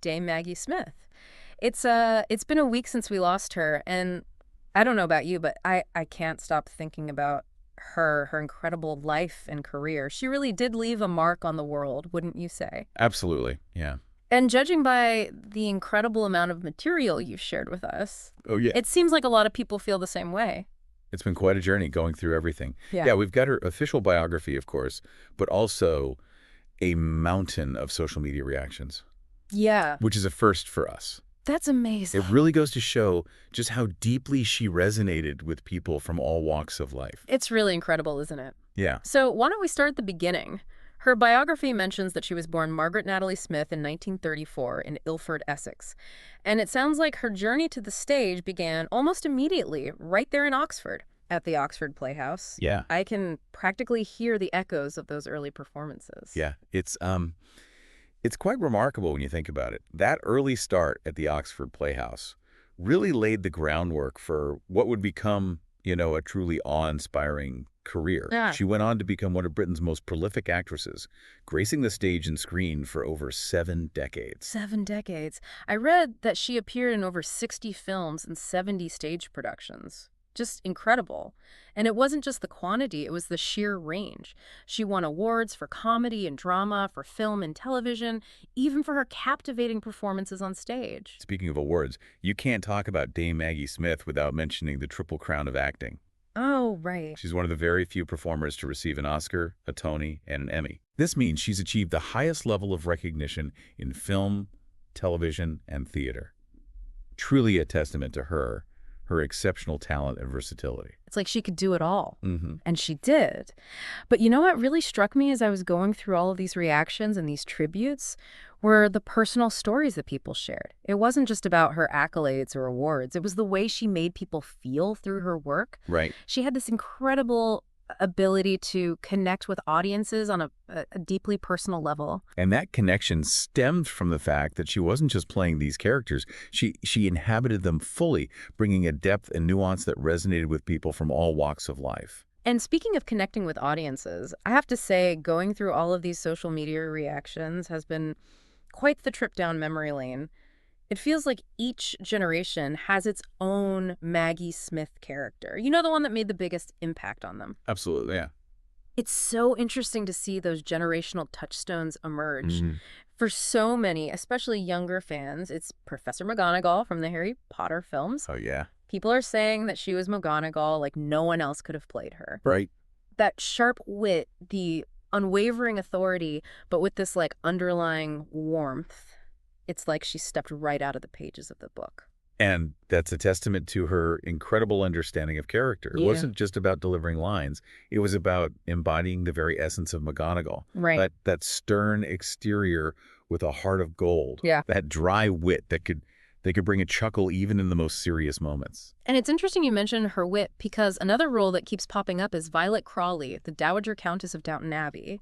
Dame Maggie Smith. It's been a week since we lost her, and I don't know about you, but I can't stop thinking about her incredible life and career. She really did leave a mark on the world, wouldn't you say? Absolutely. Yeah. And judging by the incredible amount of material you've shared with us, Oh, yeah. it seems like a lot of people feel the same way. It's been quite a journey going through everything. Yeah. Yeah, we've got her official biography, of course, but also a mountain of social media reactions, Yeah, which is a first for us. that's amazing. It really goes to show just how deeply she resonated with people from all walks of life. It's really incredible, isn't it? Yeah. So why don't we start at the beginning? Her biography mentions that she was born Margaret Natalie Smith in 1934 in Ilford, Essex. And it sounds like her journey to the stage began almost immediately, right there in Oxford, at the Oxford Playhouse. Yeah. I can practically hear the echoes of those early performances. Yeah. It's quite remarkable when you think about it. That early start at the Oxford Playhouse really laid the groundwork for what would become, a truly awe-inspiring career. Yeah. She went on to become one of Britain's most prolific actresses, gracing the stage and screen for over 7 decades. 7 decades. I read that she appeared in over 60 films and 70 stage productions. Just incredible. And it wasn't just the quantity, it was the sheer range. She won awards for comedy and drama, for film and television, even for her captivating performances on stage. Speaking of awards, you can't talk about Dame Maggie Smith without mentioning the Triple Crown of Acting. Oh, right. She's one of the very few performers to receive an Oscar, a Tony, and an Emmy. This means she's achieved the highest level of recognition in film, television, and theater. Truly a testament to her exceptional talent and versatility. It's like she could do it all. Mm-hmm. And she did. But you know what really struck me as I was going through all of these reactions and these tributes were the personal stories that people shared. It wasn't just about her accolades or awards. It was the way she made people feel through her work. Right. She had this incredible ability to connect with audiences on a deeply personal level. And that connection stemmed from the fact that she wasn't just playing these characters. She inhabited them fully, bringing a depth and nuance that resonated with people from all walks of life. And speaking of connecting with audiences, I have to say going through all of these social media reactions has been quite the trip down memory lane. It feels like each generation has its own Maggie Smith character. You know, the one that made the biggest impact on them. Absolutely, yeah. It's so interesting to see those generational touchstones emerge. Mhm. For so many, especially younger fans, it's Professor McGonagall from the Harry Potter films. Oh, yeah. People are saying that she was McGonagall like no one else could have played her. Right. That sharp wit, the unwavering authority, but with this like underlying warmth. It's like she stepped right out of the pages of the book. And that's a testament to her incredible understanding of character. It Yeah. wasn't just about delivering lines. It was about embodying the very essence of McGonagall. Right. That stern exterior with a heart of gold. Yeah. That dry wit that could bring a chuckle even in the most serious moments. And it's interesting you mentioned her wit because another role that keeps popping up is Violet Crawley, the Dowager Countess of Downton Abbey.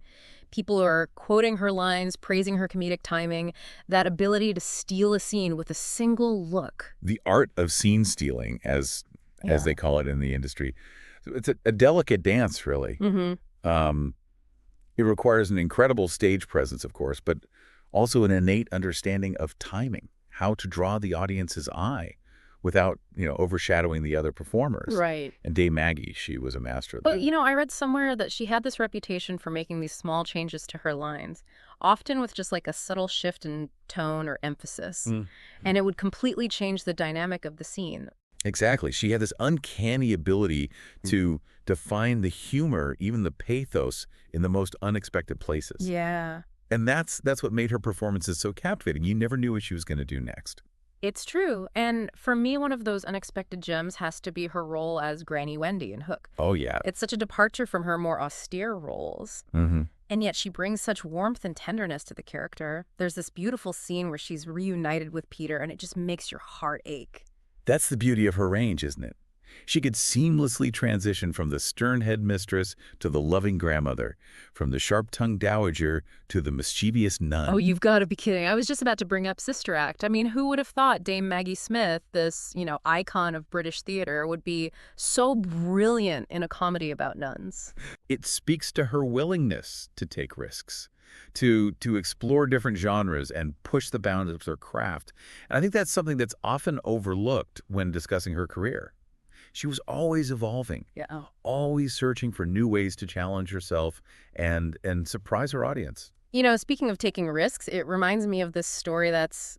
People are quoting her lines, praising her comedic timing, that ability to steal a scene with a single look. The art of scene stealing, as Yeah. they call it in the industry. So it's a delicate dance, really. Mm-hmm. It requires an incredible stage presence, of course, but also an innate understanding of timing, how to draw the audience's eye without, overshadowing the other performers. Right. And Dame Maggie, she was a master of But, that. I read somewhere that she had this reputation for making these small changes to her lines, often with just like a subtle shift in tone or emphasis. Mm. And it would completely change the dynamic of the scene. Exactly. She had this uncanny ability to find the humor, even the pathos, in the most unexpected places. Yeah. And that's what made her performances so captivating. You never knew what she was going to do next. It's true. And for me, one of those unexpected gems has to be her role as Granny Wendy in Hook. Oh, yeah. It's such a departure from her more austere roles. Mm-hmm. And yet she brings such warmth and tenderness to the character. There's this beautiful scene where she's reunited with Peter, and it just makes your heart ache. That's the beauty of her range, isn't it? She could seamlessly transition from the stern headmistress to the loving grandmother, from the sharp-tongued dowager to the mischievous nun. Oh, you've got to be kidding. I was just about to bring up Sister Act. I mean, who would have thought Dame Maggie Smith, this, icon of British theater, would be so brilliant in a comedy about nuns? It speaks to her willingness to take risks, to explore different genres and push the bounds of her craft. And I think that's something that's often overlooked when discussing her career. She was always evolving, Yeah. always searching for new ways to challenge herself and surprise her audience. Speaking of taking risks, it reminds me of this story that's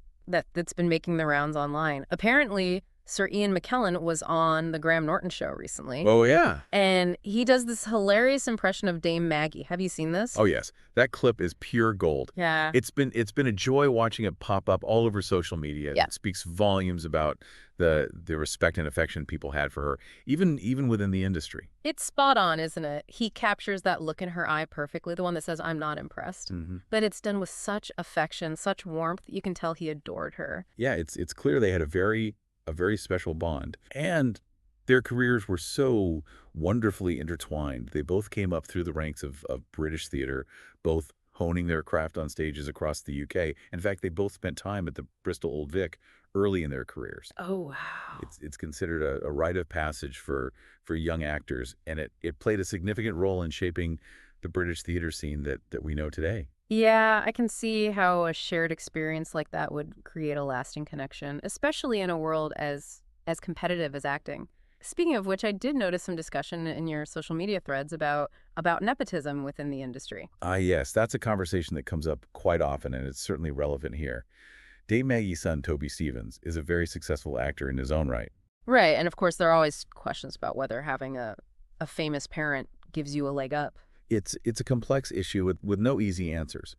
been making the rounds online. Apparently, Sir Ian McKellen was on the Graham Norton show recently, Oh, yeah. and he does this hilarious impression of Dame Maggie. Have you seen this? Oh, yes. That clip is pure gold. Yeah. It's been a joy watching it pop up all over social media. Yeah. It speaks volumes about the respect and affection people had for her, even within the industry. It's spot on, isn't it? He captures that look in her eye perfectly, the one that says, "I'm not impressed." Hmm. But it's done with such affection, such warmth. You can tell he adored her. Yeah, it's clear they had a very special bond, and their careers were so wonderfully intertwined. They both came up through the ranks of British theater, both honing their craft on stages across the UK. In fact, they both spent time at the Bristol Old Vic early in their careers. Oh, wow. It's considered a rite of passage for young actors, and it played a significant role in shaping the British theater scene that we know today. Yeah, I can see how a shared experience like that would create a lasting connection, especially in a world as competitive as acting. Speaking of which, I did notice some discussion in your social media threads about nepotism within the industry. Ah, yes, that's a conversation that comes up quite often, and it's certainly relevant here. Dame Maggie's son, Toby Stevens, is a very successful actor in his own right. Right, and of course there are always questions about whether having a famous parent gives you a leg up. It's a complex issue with no easy answers.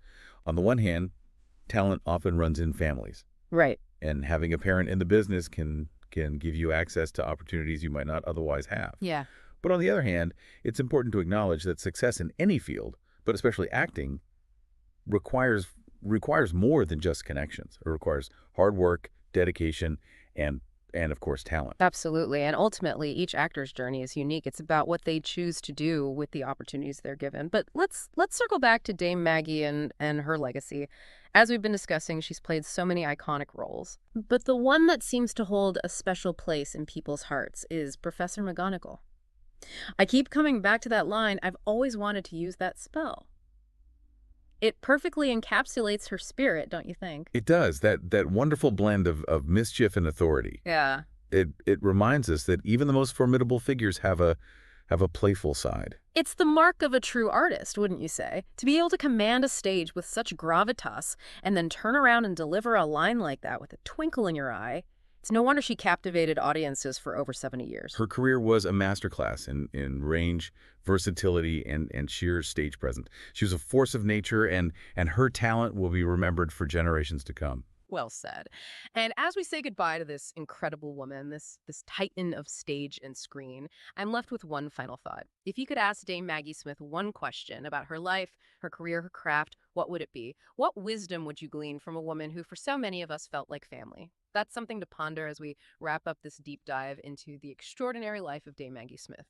On the one hand, talent often runs in families, Right. and having a parent in the business can give you access to opportunities you might not otherwise have. Yeah. But on the other hand, it's important to acknowledge that success in any field, but especially acting, requires requires more than just connections. It requires hard work, dedication, and of course talent. Absolutely. And ultimately, each actor's journey is unique. It's about what they choose to do with the opportunities they're given. But let's circle back to Dame Maggie and her legacy. As we've been discussing, she's played so many iconic roles. But the one that seems to hold a special place in people's hearts is Professor McGonagall. I keep coming back to that line. I've always wanted to use that spell. It perfectly encapsulates her spirit, don't you think? It does that wonderful blend of mischief and authority. Yeah. It reminds us that even the most formidable figures have a playful side. It's the mark of a true artist, wouldn't you say? To be able to command a stage with such gravitas and then turn around and deliver a line like that with a twinkle in your eye. It's no wonder she captivated audiences for over 70 years. Her career was a masterclass in range, versatility, and sheer stage presence. She was a force of nature, and her talent will be remembered for generations to come. Well said. And as we say goodbye to this incredible woman, this titan of stage and screen, I'm left with one final thought. If you could ask Dame Maggie Smith one question about her life, her career, her craft, what would it be? What wisdom would you glean from a woman who for so many of us felt like family? That's something to ponder as we wrap up this deep dive into the extraordinary life of Dame Maggie Smith.